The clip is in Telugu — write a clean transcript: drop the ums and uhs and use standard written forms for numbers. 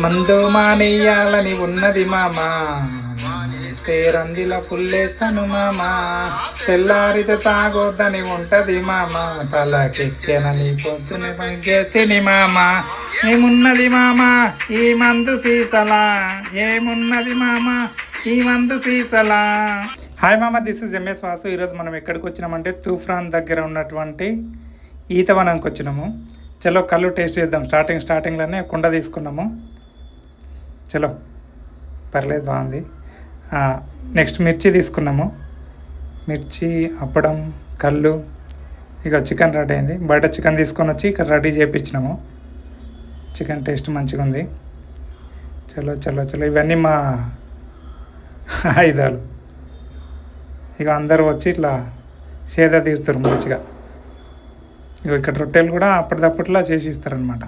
మందు మానేయాలని ఉన్నది మామ, ఇస్తే రందిలా ఫుల్లేస్తాను మామ, తెల్లారితే తాగొద్దని ఉంటది మామ, తలకెక్కెనని పొద్దున పనిచేస్తేని మామ, ఏమున్నది మామ ఈ మందు సీసలా, ఏమున్నది మామ ఈ మందు సీసలా. హాయ్ మామ, దిస్ ఇస్ ఎంఎస్ వాసు. ఈరోజు మనం ఎక్కడికి వచ్చినామంటే తూఫాన్ దగ్గర ఉన్నటువంటి ఈతవనంకి వచ్చినాము. చలో కళ్ళు టేస్ట్ చేద్దాం. స్టార్టింగ్లోనే కుండ తీసుకున్నాము. చలో పర్లేదు, బాగుంది. నెక్స్ట్ మిర్చి తీసుకున్నాము. మిర్చి, అప్పడం, కళ్ళు, ఇక చికెన్ రెడీ అయింది. బయట చికెన్ తీసుకొని వచ్చి ఇక్కడ రెడీ చేయించినాము. చికెన్ టేస్ట్ మంచిగా ఉంది. చలో చలో చలో, ఇవన్నీ మా ఆయుధాలు. ఇక అందరూ వచ్చి ఇట్లా సేద తీరుతారు మంచిగా. ఇక ఇక్కడ రొట్టెలు కూడా అప్పటిదప్పట్లా చేసి ఇస్తారనమాట.